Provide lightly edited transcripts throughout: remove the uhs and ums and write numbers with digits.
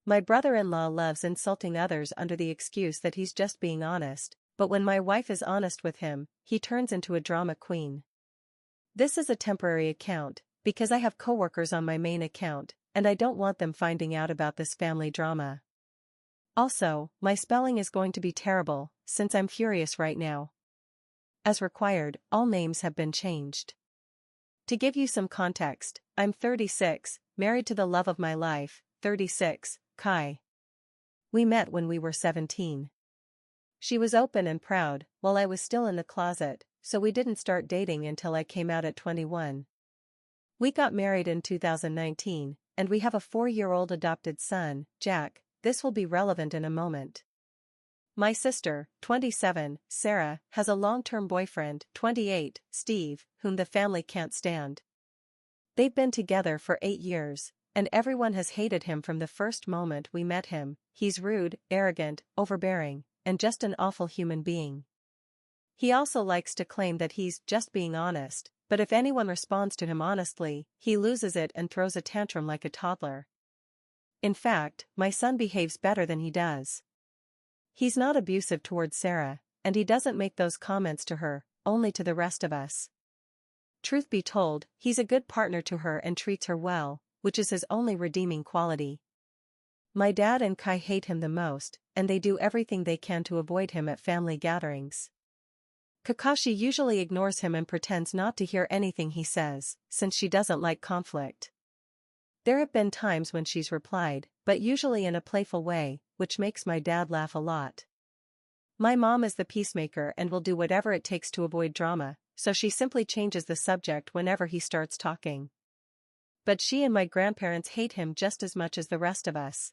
My brother-in-law loves insulting others under the excuse that he's just being honest, but when my wife is honest with him, he turns into a drama queen. This is a temporary account, because I have coworkers on my main account, and I don't want them finding out about this family drama. Also, my spelling is going to be terrible, since I'm furious right now. As required, all names have been changed. To give you some context, I'm 36, married to the love of my life, 36, Kai. We met when we were 17. She was open and proud, while I was still in the closet, so we didn't start dating until I came out at 21. We got married in 2019, and we have a 4-year-old adopted son, Jack. This will be relevant in a moment. My sister, 27, Sarah, has a long-term boyfriend, 28, Steve, whom the family can't stand. They've been together for 8 years, and everyone has hated him from the first moment we met him. He's rude, arrogant, overbearing, and just an awful human being. He also likes to claim that he's just being honest, but if anyone responds to him honestly, he loses it and throws a tantrum like a toddler. In fact, my son behaves better than he does. He's not abusive towards Sarah, and he doesn't make those comments to her, only to the rest of us. Truth be told, he's a good partner to her and treats her well, which is his only redeeming quality. My dad and Kai hate him the most, and they do everything they can to avoid him at family gatherings. Kakashi usually ignores him and pretends not to hear anything he says, since she doesn't like conflict. There have been times when she's replied, but usually in a playful way, which makes my dad laugh a lot. My mom is the peacemaker and will do whatever it takes to avoid drama, so she simply changes the subject whenever he starts talking. But she and my grandparents hate him just as much as the rest of us.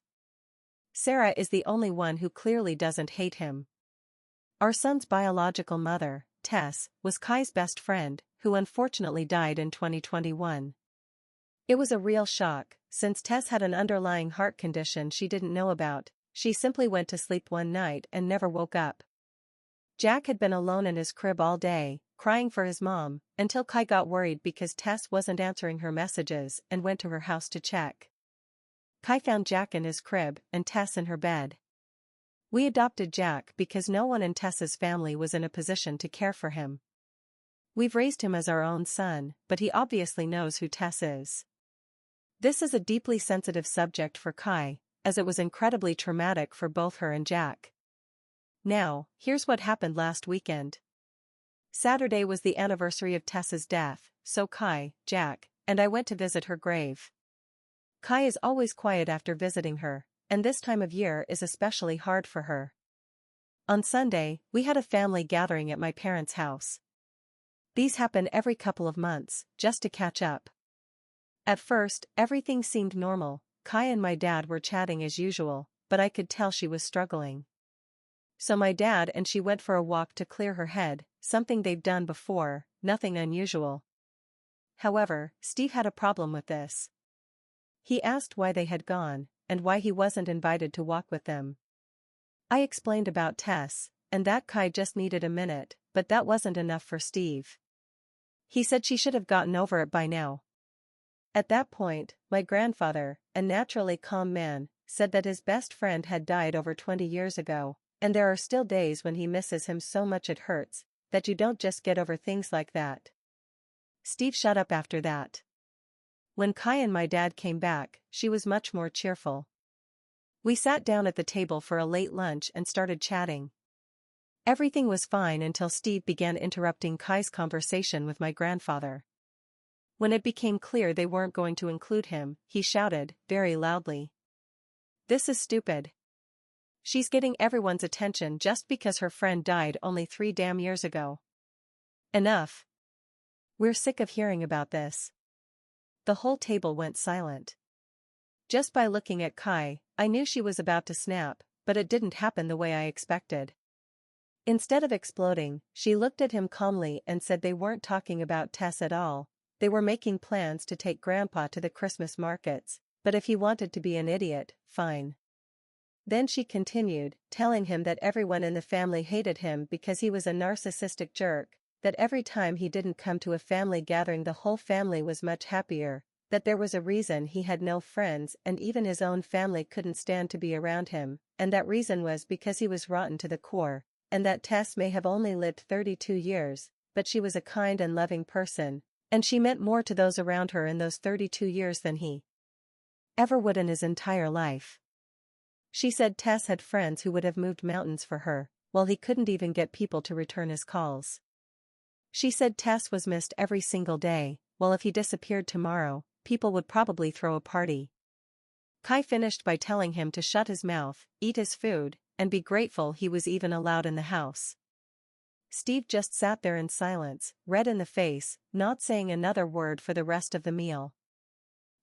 Sarah is the only one who clearly doesn't hate him. Our son's biological mother, Tess, was Kai's best friend, who unfortunately died in 2021. It was a real shock, since Tess had an underlying heart condition she didn't know about. She simply went to sleep one night and never woke up. Jack had been alone in his crib all day, crying for his mom, until Kai got worried because Tess wasn't answering her messages and went to her house to check. Kai found Jack in his crib and Tess in her bed. We adopted Jack because no one in Tess's family was in a position to care for him. We've raised him as our own son, but he obviously knows who Tess is. This is a deeply sensitive subject for Kai, as it was incredibly traumatic for both her and Jack. Now, here's what happened last weekend. Saturday was the anniversary of Tess's death, so Kai, Jack, and I went to visit her grave. Kai is always quiet after visiting her, and this time of year is especially hard for her. On Sunday, we had a family gathering at my parents' house. These happen every couple of months, just to catch up. At first, everything seemed normal. Kai and my dad were chatting as usual, but I could tell she was struggling. So my dad and she went for a walk to clear her head, something they've done before, nothing unusual. However, Steve had a problem with this. He asked why they had gone, and why he wasn't invited to walk with them. I explained about Tess, and that Kai just needed a minute, but that wasn't enough for Steve. He said she should have gotten over it by now. At that point, my grandfather, a naturally calm man, said that his best friend had died over 20 years ago, and there are still days when he misses him so much it hurts, that you don't just get over things like that. Steve shut up after that. When Kai and my dad came back, she was much more cheerful. We sat down at the table for a late lunch and started chatting. Everything was fine until Steve began interrupting Kai's conversation with my grandfather. When it became clear they weren't going to include him, he shouted, very loudly. "This is stupid. She's getting everyone's attention just because her friend died only 3 damn years ago. Enough. We're sick of hearing about this." The whole table went silent. Just by looking at Kai, I knew she was about to snap, but it didn't happen the way I expected. Instead of exploding, she looked at him calmly and said they weren't talking about Tess at all. They were making plans to take Grandpa to the Christmas markets, but if he wanted to be an idiot, fine. Then she continued, telling him that everyone in the family hated him because he was a narcissistic jerk, that every time he didn't come to a family gathering the whole family was much happier, that there was a reason he had no friends and even his own family couldn't stand to be around him, and that reason was because he was rotten to the core, and that Tess may have only lived 32 years, but she was a kind and loving person, and she meant more to those around her in those 32 years than he ever would in his entire life. She said Tess had friends who would have moved mountains for her, while he couldn't even get people to return his calls. She said Tess was missed every single day, while if he disappeared tomorrow, people would probably throw a party. Kai finished by telling him to shut his mouth, eat his food, and be grateful he was even allowed in the house. Steve just sat there in silence, red in the face, not saying another word for the rest of the meal.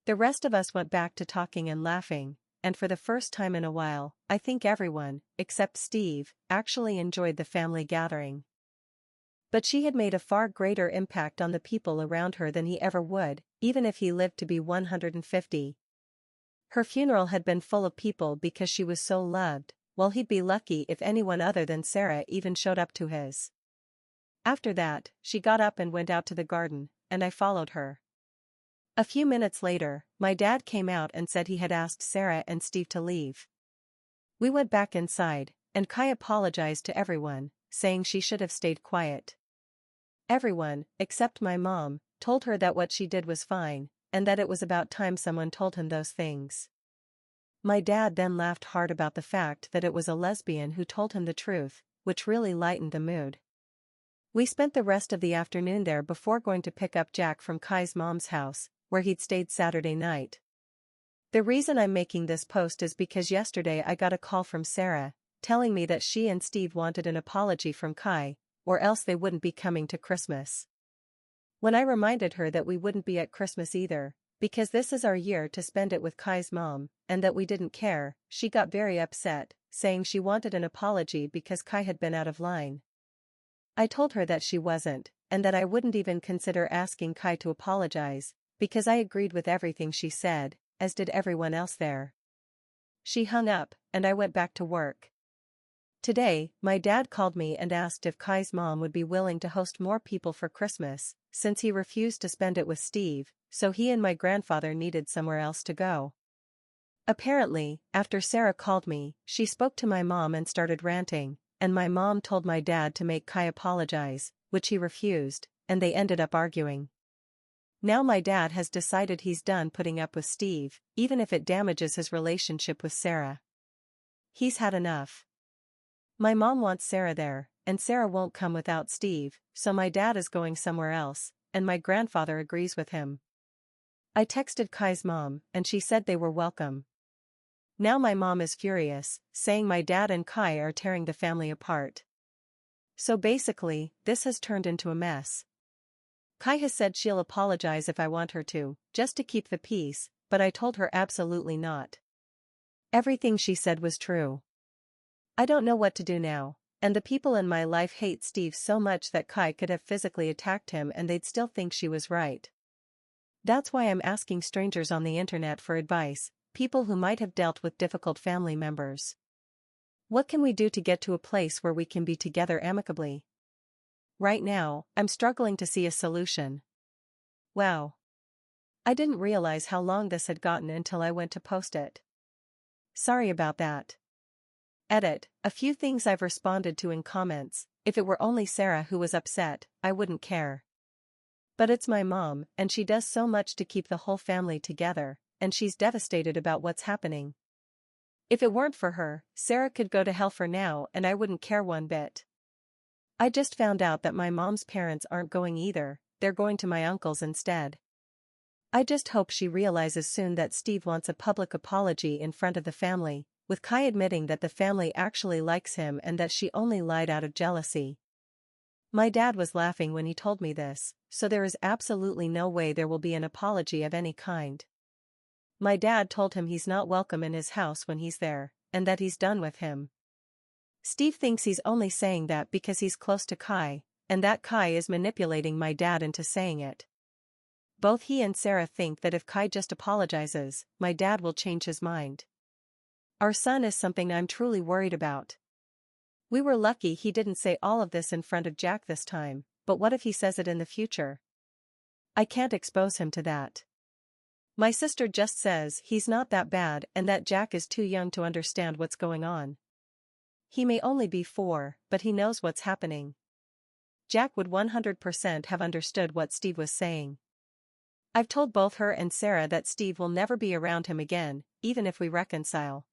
The rest of us went back to talking and laughing, and for the first time in a while, I think everyone, except Steve, actually enjoyed the family gathering. But she had made a far greater impact on the people around her than he ever would, even if he lived to be 150. Her funeral had been full of people because she was so loved, while he'd be lucky if anyone other than Sarah even showed up to his. After that, she got up and went out to the garden, and I followed her. A few minutes later, my dad came out and said he had asked Sarah and Steve to leave. We went back inside, and Kai apologized to everyone, saying she should have stayed quiet. Everyone, except my mom, told her that what she did was fine, and that it was about time someone told him those things. My dad then laughed hard about the fact that it was a lesbian who told him the truth, which really lightened the mood. We spent the rest of the afternoon there before going to pick up Jack from Kai's mom's house, where he'd stayed Saturday night. The reason I'm making this post is because yesterday I got a call from Sarah, telling me that she and Steve wanted an apology from Kai, or else they wouldn't be coming to Christmas. When I reminded her that we wouldn't be at Christmas either, because this is our year to spend it with Kai's mom, and that we didn't care, she got very upset, saying she wanted an apology because Kai had been out of line. I told her that she wasn't, and that I wouldn't even consider asking Kai to apologize, because I agreed with everything she said, as did everyone else there. She hung up, and I went back to work. Today, my dad called me and asked if Kai's mom would be willing to host more people for Christmas, since he refused to spend it with Steve, so he and my grandfather needed somewhere else to go. Apparently, after Sarah called me, she spoke to my mom and started ranting, and my mom told my dad to make Kai apologize, which he refused, and they ended up arguing. Now my dad has decided he's done putting up with Steve, even if it damages his relationship with Sarah. He's had enough. My mom wants Sarah there, and Sarah won't come without Steve, so my dad is going somewhere else, and my grandfather agrees with him. I texted Kai's mom, and she said they were welcome. Now my mom is furious, saying my dad and Kai are tearing the family apart. So basically, this has turned into a mess. Kai has said she'll apologize if I want her to, just to keep the peace, but I told her absolutely not. Everything she said was true. I don't know what to do now, and the people in my life hate Steve so much that Kai could have physically attacked him and they'd still think she was right. That's why I'm asking strangers on the internet for advice, people who might have dealt with difficult family members. What can we do to get to a place where we can be together amicably? Right now, I'm struggling to see a solution. Wow. I didn't realize how long this had gotten until I went to post it. Sorry about that. Edit, a few things I've responded to in comments. If it were only Sarah who was upset, I wouldn't care. But it's my mom, and she does so much to keep the whole family together, and she's devastated about what's happening. If it weren't for her, Sarah could go to hell for now and I wouldn't care one bit. I just found out that my mom's parents aren't going either, they're going to my uncle's instead. I just hope she realizes soon that Steve wants a public apology in front of the family, with Kai admitting that the family actually likes him and that she only lied out of jealousy. My dad was laughing when he told me this, so there is absolutely no way there will be an apology of any kind. My dad told him he's not welcome in his house when he's there, and that he's done with him. Steve thinks he's only saying that because he's close to Kai, and that Kai is manipulating my dad into saying it. Both he and Sarah think that if Kai just apologizes, my dad will change his mind. Our son is something I'm truly worried about. We were lucky he didn't say all of this in front of Jack this time, but what if he says it in the future? I can't expose him to that. My sister just says he's not that bad and that Jack is too young to understand what's going on. He may only be 4, but he knows what's happening. Jack would 100% have understood what Steve was saying. I've told both her and Sarah that Steve will never be around him again, even if we reconcile.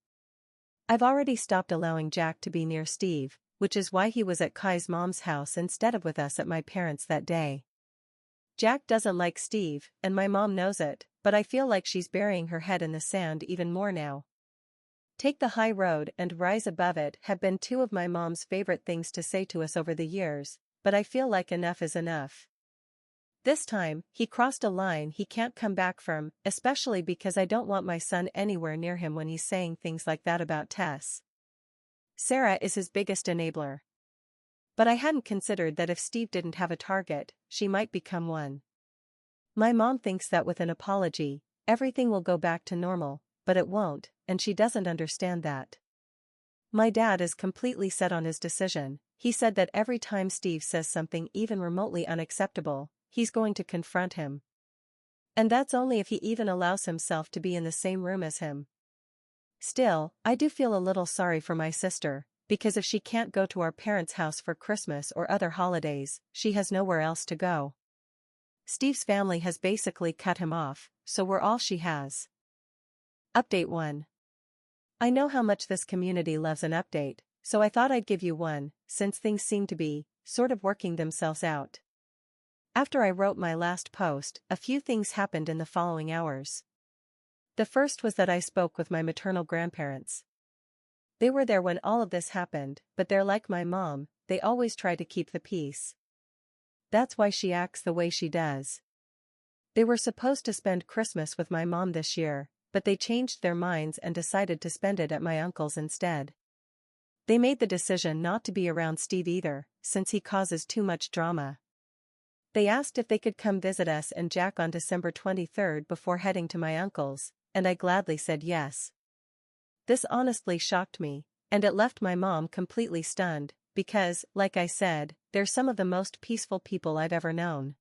I've already stopped allowing Jack to be near Steve, which is why he was at Kai's mom's house instead of with us at my parents' that day. Jack doesn't like Steve, and my mom knows it, but I feel like she's burying her head in the sand even more now. Take the high road and rise above it have been two of my mom's favorite things to say to us over the years, but I feel like enough is enough. This time, he crossed a line he can't come back from, especially because I don't want my son anywhere near him when he's saying things like that about Tess. Sarah is his biggest enabler. But I hadn't considered that if Steve didn't have a target, she might become one. My mom thinks that with an apology, everything will go back to normal, but it won't, and she doesn't understand that. My dad is completely set on his decision. He said that every time Steve says something even remotely unacceptable, he's going to confront him. And that's only if he even allows himself to be in the same room as him. Still, I do feel a little sorry for my sister, because if she can't go to our parents' house for Christmas or other holidays, she has nowhere else to go. Steve's family has basically cut him off, so we're all she has. Update 1. I know how much this community loves an update, so I thought I'd give you one, since things seem to be, sort of working themselves out. After I wrote my last post, a few things happened in the following hours. The first was that I spoke with my maternal grandparents. They were there when all of this happened, but they're like my mom, they always try to keep the peace. That's why she acts the way she does. They were supposed to spend Christmas with my mom this year, but they changed their minds and decided to spend it at my uncle's instead. They made the decision not to be around Steve either, since he causes too much drama. They asked if they could come visit us and Jack on December 23rd before heading to my uncle's, and I gladly said yes. This honestly shocked me, and it left my mom completely stunned, because, like I said, they're some of the most peaceful people I've ever known.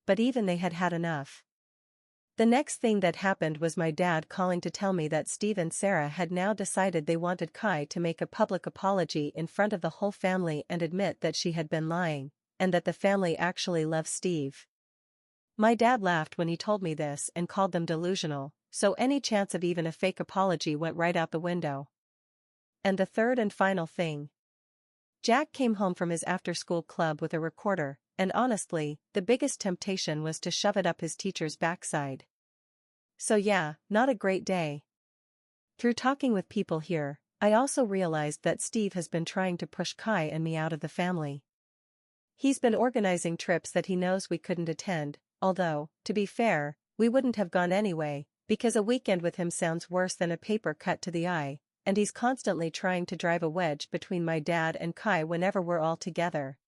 But even they had had enough. The next thing that happened was my dad calling to tell me that Steve and Sarah had now decided they wanted Kai to make a public apology in front of the whole family and admit that she had been lying, and that the family actually loves Steve. My dad laughed when he told me this and called them delusional, so any chance of even a fake apology went right out the window. And the third and final thing. Jack came home from his after-school club with a recorder, and honestly, the biggest temptation was to shove it up his teacher's backside. So yeah, not a great day. Through talking with people here, I also realized that Steve has been trying to push Kai and me out of the family. He's been organizing trips that he knows we couldn't attend, although, to be fair, we wouldn't have gone anyway, because a weekend with him sounds worse than a paper cut to the eye, and he's constantly trying to drive a wedge between my dad and Kai whenever we're all together.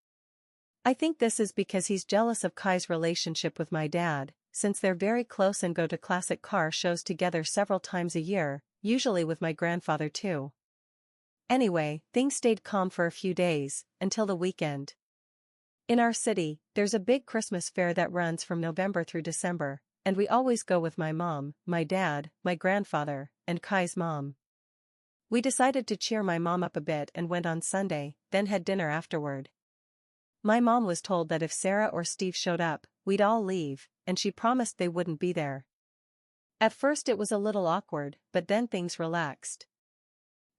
I think this is because he's jealous of Kai's relationship with my dad, since they're very close and go to classic car shows together several times a year, usually with my grandfather too. Anyway, things stayed calm for a few days, until the weekend. In our city, there's a big Christmas fair that runs from November through December, and we always go with my mom, my dad, my grandfather, and Kai's mom. We decided to cheer my mom up a bit and went on Sunday, then had dinner afterward. My mom was told that if Sarah or Steve showed up, we'd all leave, and she promised they wouldn't be there. At first it was a little awkward, but then things relaxed.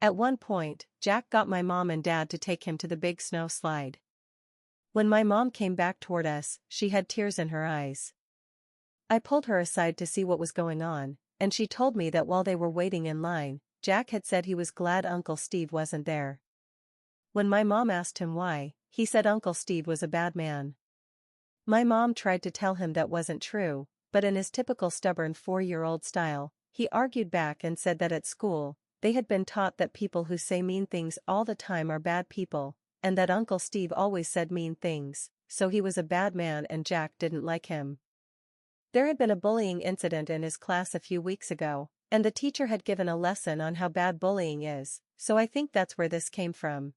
At one point, Jack got my mom and dad to take him to the big snow slide. When my mom came back toward us, she had tears in her eyes. I pulled her aside to see what was going on, and she told me that while they were waiting in line, Jack had said he was glad Uncle Steve wasn't there. When my mom asked him why, he said Uncle Steve was a bad man. My mom tried to tell him that wasn't true, but in his typical stubborn 4-year-old style, he argued back and said that at school, they had been taught that people who say mean things all the time are bad people, and that Uncle Steve always said mean things, so he was a bad man and Jack didn't like him. There had been a bullying incident in his class a few weeks ago, and the teacher had given a lesson on how bad bullying is, so I think that's where this came from.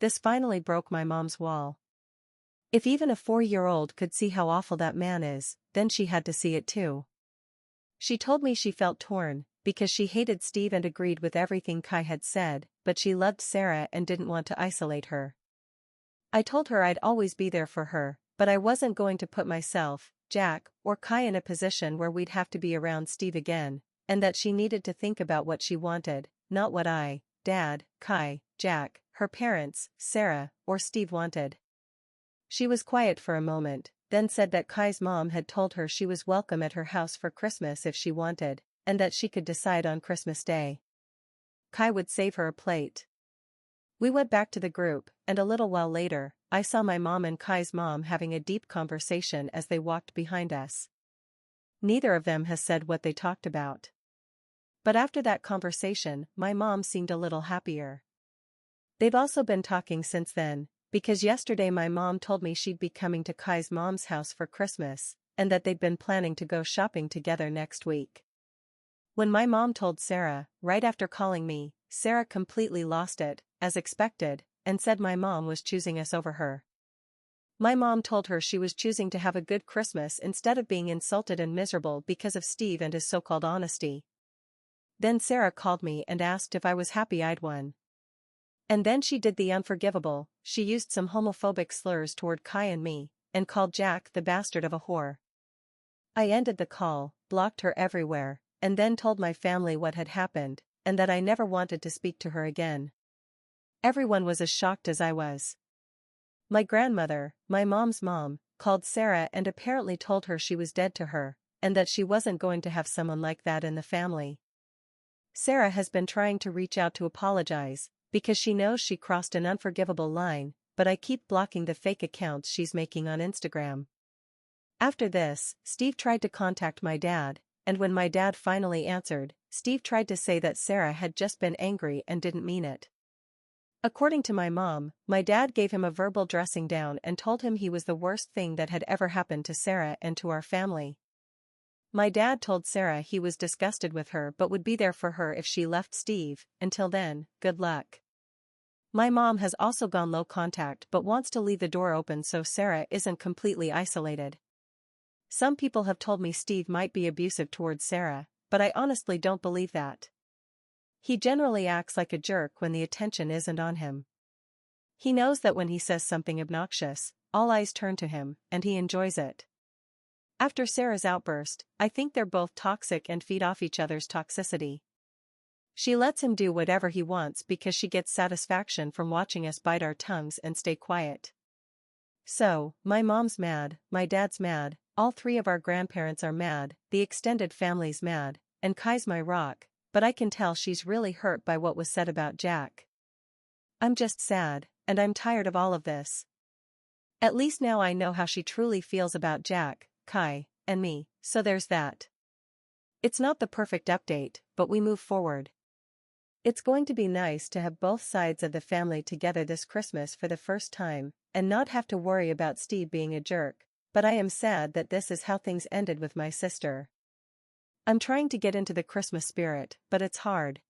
This finally broke my mom's wall. If even a 4-year-old could see how awful that man is, then she had to see it too. She told me she felt torn, because she hated Steve and agreed with everything Kai had said, but she loved Sarah and didn't want to isolate her. I told her I'd always be there for her, but I wasn't going to put myself, Jack, or Kai in a position where we'd have to be around Steve again, and that she needed to think about what she wanted, not what I, Dad, Kai, Jack, her parents, Sarah, or Steve wanted. She was quiet for a moment, then said that Kai's mom had told her she was welcome at her house for Christmas if she wanted, and that she could decide on Christmas Day. Kai would save her a plate. We went back to the group, and a little while later, I saw my mom and Kai's mom having a deep conversation as they walked behind us. Neither of them has said what they talked about. But after that conversation, my mom seemed a little happier. They've also been talking since then, because yesterday my mom told me she'd be coming to Kai's mom's house for Christmas, and that they'd been planning to go shopping together next week. When my mom told Sarah, right after calling me, Sarah completely lost it, as expected, and said my mom was choosing us over her. My mom told her she was choosing to have a good Christmas instead of being insulted and miserable because of Steve and his so-called honesty. Then Sarah called me and asked if I was happy I'd won. And then she did the unforgivable, she used some homophobic slurs toward Kai and me, and called Jack the bastard of a whore. I ended the call, blocked her everywhere, and then told my family what had happened, and that I never wanted to speak to her again. Everyone was as shocked as I was. My grandmother, my mom's mom, called Sarah and apparently told her she was dead to her, and that she wasn't going to have someone like that in the family. Sarah has been trying to reach out to apologize, because she knows she crossed an unforgivable line, but I keep blocking the fake accounts she's making on Instagram. After this, Steve tried to contact my dad, and when my dad finally answered, Steve tried to say that Sarah had just been angry and didn't mean it. According to my mom, my dad gave him a verbal dressing down and told him he was the worst thing that had ever happened to Sarah and to our family. My dad told Sarah he was disgusted with her but would be there for her if she left Steve. Until then, good luck. My mom has also gone low contact but wants to leave the door open so Sarah isn't completely isolated. Some people have told me Steve might be abusive towards Sarah, but I honestly don't believe that. He generally acts like a jerk when the attention isn't on him. He knows that when he says something obnoxious, all eyes turn to him, and he enjoys it. After Sarah's outburst, I think they're both toxic and feed off each other's toxicity. She lets him do whatever he wants because she gets satisfaction from watching us bite our tongues and stay quiet. So, my mom's mad, my dad's mad, all three of our grandparents are mad, the extended family's mad, and Kai's my rock, but I can tell she's really hurt by what was said about Jack. I'm just sad, and I'm tired of all of this. At least now I know how she truly feels about Jack, Kai, and me, so there's that. It's not the perfect update, but we move forward. It's going to be nice to have both sides of the family together this Christmas for the first time, and not have to worry about Steve being a jerk, but I am sad that this is how things ended with my sister. I'm trying to get into the Christmas spirit, but it's hard.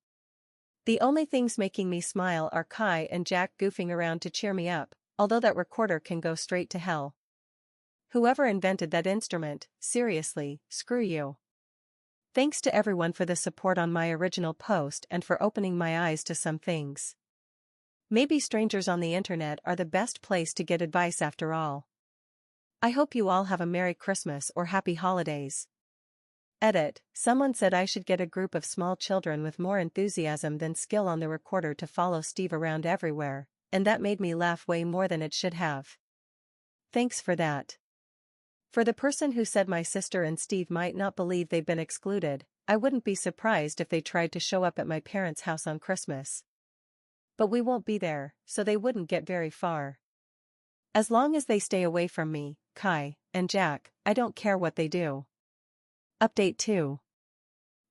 The only things making me smile are Kai and Jack goofing around to cheer me up, although that recorder can go straight to hell. Whoever invented that instrument, seriously, screw you. Thanks to everyone for the support on my original post and for opening my eyes to some things. Maybe strangers on the internet are the best place to get advice after all. I hope you all have a Merry Christmas or Happy Holidays. Edit, someone said I should get a group of small children with more enthusiasm than skill on the recorder to follow Steve around everywhere, and that made me laugh way more than it should have. Thanks for that. For the person who said my sister and Steve might not believe they've been excluded, I wouldn't be surprised if they tried to show up at my parents' house on Christmas. But we won't be there, so they wouldn't get very far. As long as they stay away from me, Kai, and Jack, I don't care what they do. Update 2.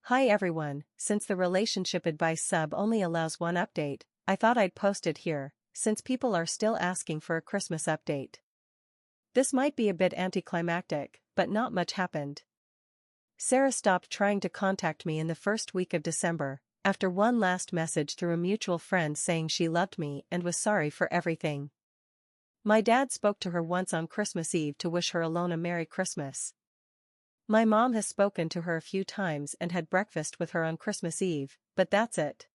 Hi everyone, since the relationship advice sub only allows one update, I thought I'd post it here, since people are still asking for a Christmas update. This might be a bit anticlimactic, but not much happened. Sarah stopped trying to contact me in the first week of December, after one last message through a mutual friend saying she loved me and was sorry for everything. My dad spoke to her once on Christmas Eve to wish her alone a Merry Christmas. My mom has spoken to her a few times and had breakfast with her on Christmas Eve, but that's it.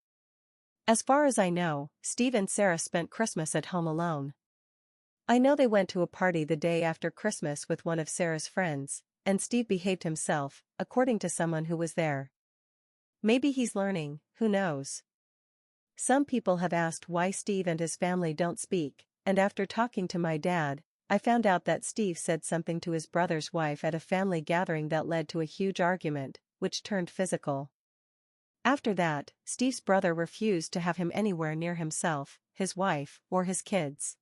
As far as I know, Steve and Sarah spent Christmas at home alone. I know they went to a party the day after Christmas with one of Sarah's friends, and Steve behaved himself, according to someone who was there. Maybe he's learning, who knows? Some people have asked why Steve and his family don't speak, and after talking to my dad, I found out that Steve said something to his brother's wife at a family gathering that led to a huge argument, which turned physical. After that, Steve's brother refused to have him anywhere near himself, his wife, or his kids.